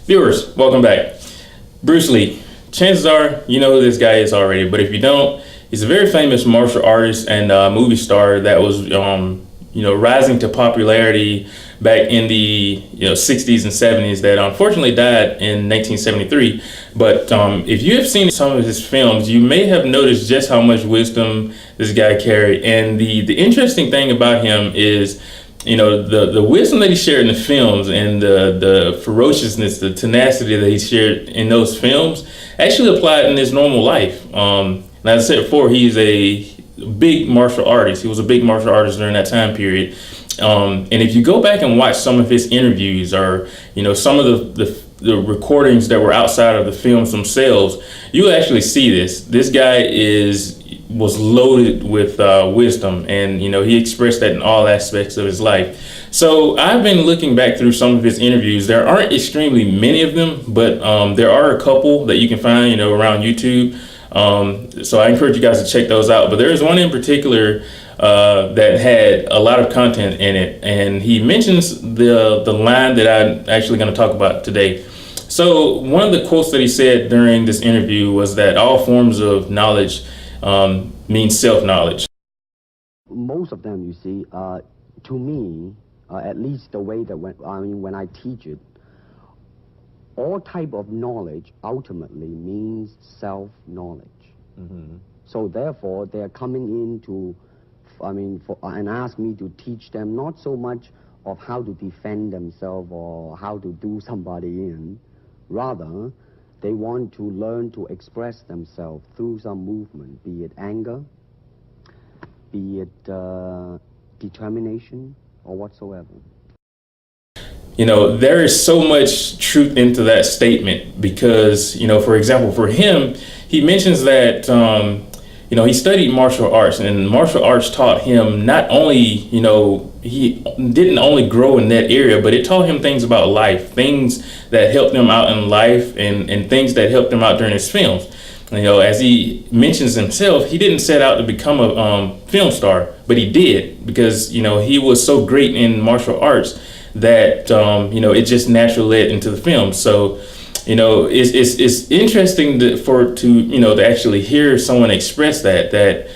Viewers, welcome back. Bruce Lee. Chances are you know who this guy is already, but if you don't, he's a very famous martial artist and movie star that was, rising to popularity back in the 60s and 70s. That unfortunately died in 1973. But if you have seen some of his films, you may have noticed just how much wisdom this guy carried. And the interesting thing about him is, the wisdom that he shared in the films and the ferociousness, the tenacity that he shared in those films actually applied in his normal life. And as I said before, he's a big martial artist. He was a big martial artist during that time period. And if you go back and watch some of his interviews or, some of the recordings that were outside of the films themselves, you'll actually see this. This guy was loaded with wisdom, and he expressed that in all aspects of his life. So I've been looking back through some of his interviews. There aren't extremely many of them, but there are a couple that you can find around YouTube. So I encourage you guys to check those out. But there's one in particular that had a lot of content in it, and he mentions the line that I'm actually going to talk about today. So one of the quotes that he said during this interview was that all forms of knowledge means self-knowledge. Most of them, you see, to me, at least the way that when I teach it, all type of knowledge ultimately means self-knowledge. Mm-hmm. So therefore, they're coming in and ask me to teach them not so much of how to defend themselves or how to do somebody in. Rather, they want to learn to express themselves through some movement, be it anger, be it determination, or whatsoever. There is so much truth into that statement because, for example, for him, he mentions that, he studied martial arts, and martial arts taught him not only, he didn't only grow in that area, but it taught him things about life, things that helped him out in life and things that helped him out during his films. As he mentions himself, he didn't set out to become a film star, but he did because, he was so great in martial arts that, it just naturally led into the film. So, it's interesting to actually hear someone express that,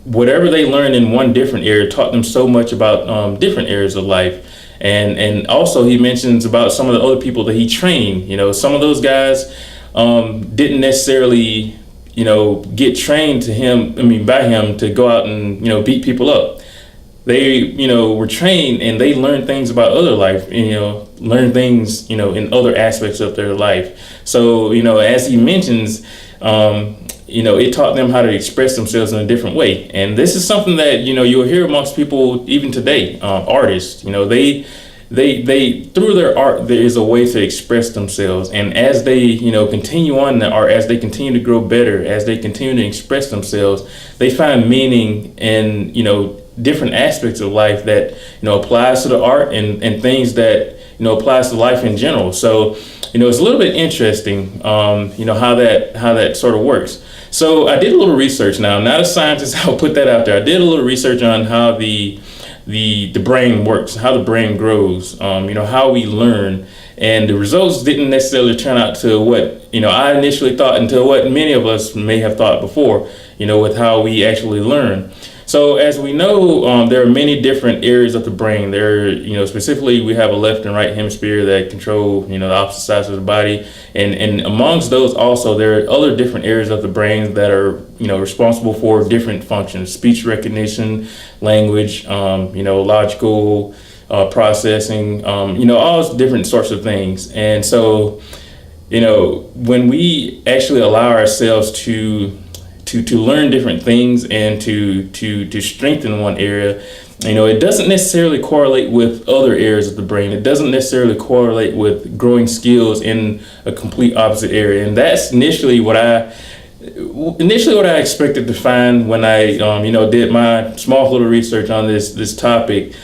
whatever they learned in one different area taught them so much about different areas of life. And also he mentions about some of the other people that he trained. Some of those guys didn't necessarily, get trained by him to go out and, beat people up. They, were trained and they learned things about other life, learn things, in other aspects of their life. So, as he mentions, it taught them how to express themselves in a different way. And this is something that, you'll hear amongst people even today, artists, they through their art, there is a way to express themselves. And as they, continue on the art, as they continue to grow better, as they continue to express themselves, they find meaning in, different aspects of life that, applies to the art and things that, applies to life in general. So, it's a little bit interesting, how that sort of works. So I did a little research now. I'm not a scientist, I'll put that out there. I did a little research on how the brain works, how the brain grows, how we learn. And the results didn't necessarily turn out to what, I initially thought, until what many of us may have thought before, with how we actually learn. So as we know, there are many different areas of the brain. There, specifically we have a left and right hemisphere that control, the opposite sides of the body. And amongst those also, there are other different areas of the brain that are, responsible for different functions: speech recognition, language, logical processing, all different sorts of things. And so, when we actually allow ourselves to learn different things and to strengthen one area, it doesn't necessarily correlate with other areas of the brain. It doesn't necessarily correlate with growing skills in a complete opposite area. And that's initially what I expected to find when I did my small little research on this topic.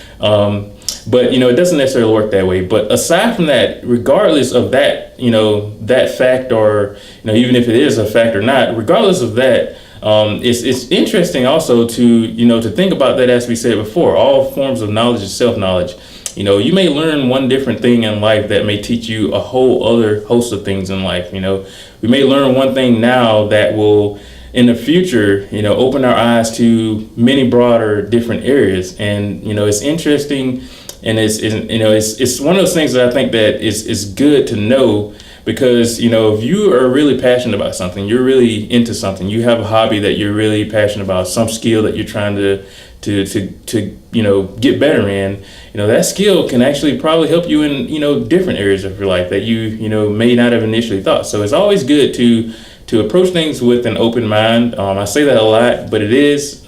But it doesn't necessarily work that way. But aside from that, regardless of that, that fact, or even if it is a fact or not, regardless of that, it's interesting also to think about that, as we said before, all forms of knowledge is self-knowledge. you know, you may learn one different thing in life that may teach you a whole other host of things in life. You know, we may learn one thing now that will in the future, you know, open our eyes to many broader different areas. And, you know, it's interesting, and it's one of those things that I think that is good to know, because, you know, if you are really passionate about something, you're really into something, you have a hobby that you're really passionate about, some skill that you're trying to you know, get better in, you know, that skill can actually probably help you in, you know, different areas of your life that you know, may not have initially thought. So it's always good to approach things with an open mind. I say that a lot, but it is,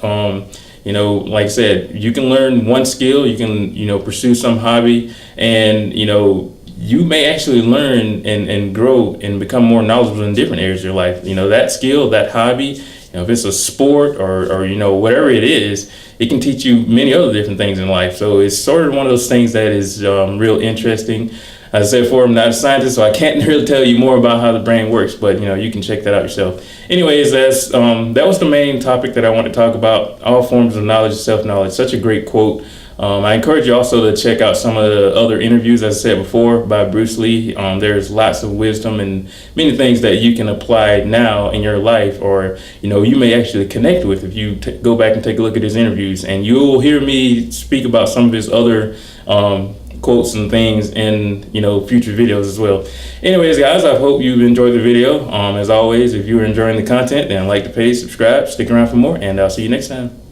you know, like I said, you can learn one skill, you can, you know, pursue some hobby, and, you know, you may actually learn and grow and become more knowledgeable in different areas of your life. You know, that skill, that hobby, you know, if it's a sport or you know, whatever it is, it can teach you many other different things in life. So it's sort of one of those things that is real interesting. As I said before, I'm not a scientist, so I can't really tell you more about how the brain works, but, you know, you can check that out yourself. Anyways, that was the main topic that I want to talk about, all forms of knowledge, self-knowledge. Such a great quote. I encourage you also to check out some of the other interviews, as I said before, by Bruce Lee. There's lots of wisdom and many things that you can apply now in your life, or, you know, you may actually connect with if you go back and take a look at his interviews. And you'll hear me speak about some of his other quotes and things in, you know, future videos as well. Anyways, guys, I hope you've enjoyed the video. As always, if you're enjoying the content, then like the page, subscribe, stick around for more, and I'll see you next time.